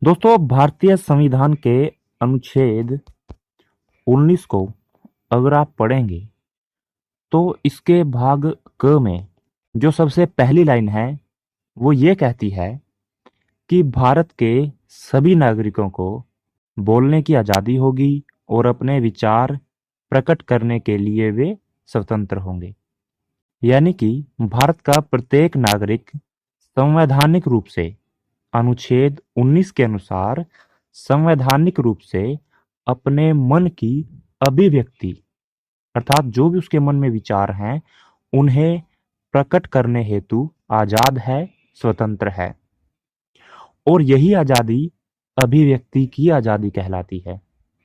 दोस्तों, भारतीय संविधान के अनुच्छेद 19 को अगर आप पढ़ेंगे तो इसके भाग क में जो सबसे पहली लाइन है वो ये कहती है कि भारत के सभी नागरिकों को बोलने की आज़ादी होगी और अपने विचार प्रकट करने के लिए वे स्वतंत्र होंगे। यानी कि भारत का प्रत्येक नागरिक संवैधानिक रूप से अनुच्छेद 19 के अनुसार संवैधानिक रूप से अपने मन की अभिव्यक्ति अर्थात जो भी उसके मन में विचार हैं उन्हें प्रकट करने हेतु आजाद है, स्वतंत्र है। और यही आजादी अभिव्यक्ति की आजादी कहलाती है।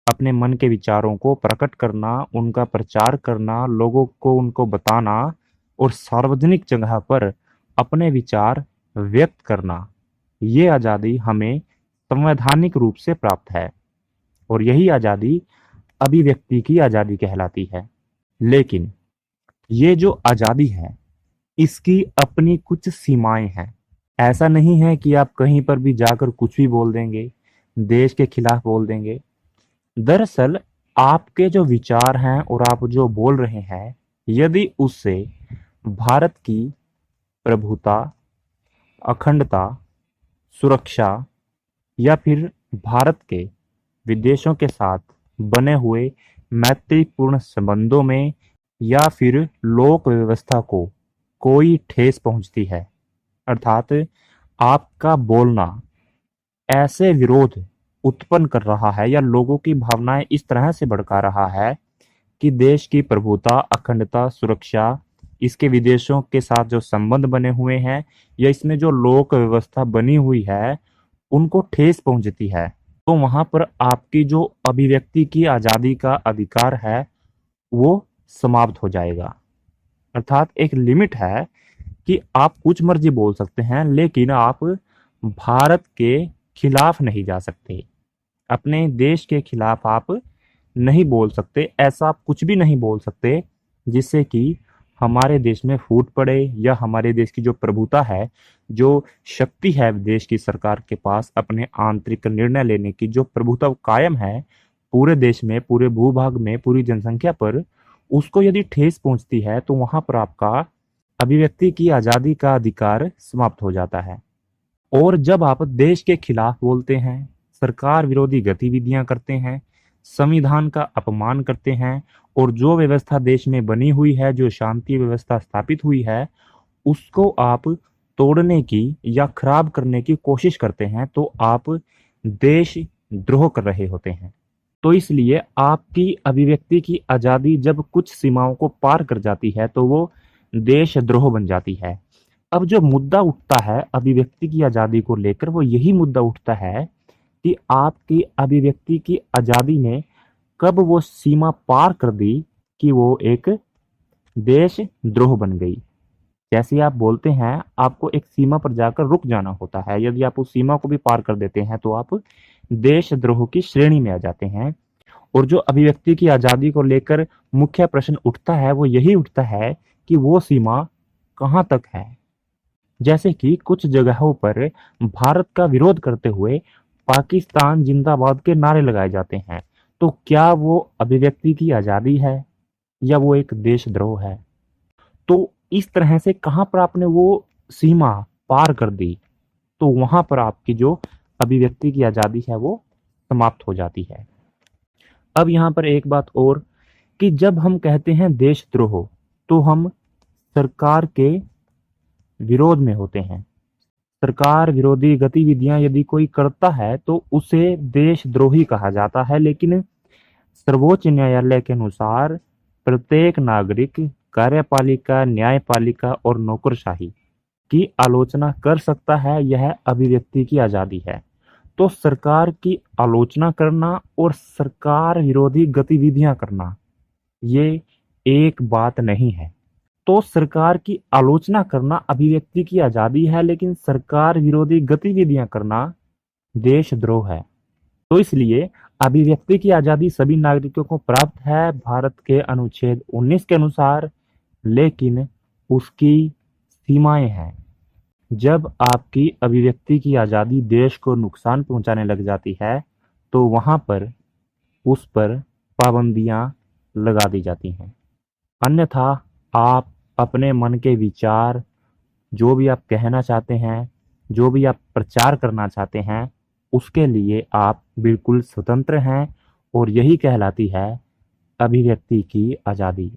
अपने मन के विचारों को प्रकट करना, उनका प्रचार करना, लोगों को उनको बताना और सार्वजनिक जगह पर अपने विचार व्यक्त करना, ये आज़ादी हमें संवैधानिक रूप से प्राप्त है और यही आज़ादी अभिव्यक्ति की आज़ादी कहलाती है। लेकिन ये जो आज़ादी है इसकी अपनी कुछ सीमाएं हैं। ऐसा नहीं है कि आप कहीं पर भी जाकर कुछ भी बोल देंगे, देश के खिलाफ बोल देंगे। दरअसल आपके जो विचार हैं और आप जो बोल रहे हैं, यदि उससे भारत की प्रभुता, अखंडता, सुरक्षा या फिर भारत के विदेशों के साथ बने हुए मैत्रीपूर्ण संबंधों में या फिर लोक व्यवस्था को कोई ठेस पहुंचती है, अर्थात आपका बोलना ऐसे विरोध उत्पन्न कर रहा है या लोगों की भावनाएं इस तरह से भड़का रहा है कि देश की प्रभुता, अखंडता, सुरक्षा, इसके विदेशों के साथ जो संबंध बने हुए हैं या इसमें जो लोक व्यवस्था बनी हुई है उनको ठेस पहुंचती है, तो वहां पर आपकी जो अभिव्यक्ति की आज़ादी का अधिकार है वो समाप्त हो जाएगा। अर्थात एक लिमिट है कि आप कुछ मर्जी बोल सकते हैं लेकिन आप भारत के खिलाफ नहीं जा सकते, अपने देश के खिलाफ आप नहीं बोल सकते। ऐसा आप कुछ भी नहीं बोल सकते जिससे कि हमारे देश में फूट पड़े या हमारे देश की जो प्रभुता है, जो शक्ति है देश की सरकार के पास अपने आंतरिक निर्णय लेने की, जो प्रभुता कायम है पूरे देश में, पूरे भूभाग में, पूरी जनसंख्या पर, उसको यदि ठेस पहुंचती है तो वहां पर आपका अभिव्यक्ति की आज़ादी का अधिकार समाप्त हो जाता है। और जब आप देश के खिलाफ बोलते हैं, सरकार विरोधी गतिविधियां करते हैं, संविधान का अपमान करते हैं और जो व्यवस्था देश में बनी हुई है, जो शांति व्यवस्था स्थापित हुई है, उसको आप तोड़ने की या खराब करने की कोशिश करते हैं तो आप देश द्रोह कर रहे होते हैं। तो इसलिए आपकी अभिव्यक्ति की आज़ादी जब कुछ सीमाओं को पार कर जाती है तो वो देशद्रोह बन जाती है। अब जो मुद्दा उठता है अभिव्यक्ति की आज़ादी को लेकर, वो यही मुद्दा उठता है कि आपकी अभिव्यक्ति की आज़ादी ने कब वो सीमा पार कर दी कि वो एक देशद्रोह बन गई। जैसे आप बोलते हैं, आपको एक सीमा पर जाकर रुक जाना होता है, यदि आप उस सीमा को भी पार कर देते हैं तो आप देशद्रोह की श्रेणी में आ जाते हैं। और जो अभिव्यक्ति की आज़ादी को लेकर मुख्य प्रश्न उठता है वो यही उठता है कि वो सीमा कहाँ तक है। जैसे कि कुछ जगहों पर भारत का विरोध करते हुए पाकिस्तान जिंदाबाद के नारे लगाए जाते हैं, तो क्या वो अभिव्यक्ति की आज़ादी है या वो एक देशद्रोह है? तो इस तरह से कहाँ पर आपने वो सीमा पार कर दी तो वहां पर आपकी जो अभिव्यक्ति की आज़ादी है वो समाप्त हो जाती है। अब यहाँ पर एक बात और कि जब हम कहते हैं देशद्रोह तो हम सरकार के विरोध में होते हैं। सरकार विरोधी गतिविधियां यदि कोई करता है तो उसे देशद्रोही कहा जाता है, लेकिन सर्वोच्च न्यायालय के अनुसार प्रत्येक नागरिक कार्यपालिका, न्यायपालिका और नौकरशाही की आलोचना कर सकता है। यह अभिव्यक्ति की आज़ादी है। तो सरकार की आलोचना करना और सरकार विरोधी गतिविधियां करना ये एक बात नहीं है। तो सरकार की आलोचना करना अभिव्यक्ति की आज़ादी है, लेकिन सरकार विरोधी गतिविधियां करना देशद्रोह है। तो इसलिए अभिव्यक्ति की आज़ादी सभी नागरिकों को प्राप्त है भारत के अनुच्छेद 19 के अनुसार, लेकिन उसकी सीमाएं हैं। जब आपकी अभिव्यक्ति की आज़ादी देश को नुकसान पहुंचाने लग जाती है तो वहां पर उस पर पाबंदियां लगा दी जाती हैं। अन्यथा आप अपने मन के विचार, जो भी आप कहना चाहते हैं, जो भी आप प्रचार करना चाहते हैं, उसके लिए आप बिल्कुल स्वतंत्र हैं और यही कहलाती है अभिव्यक्ति की आज़ादी।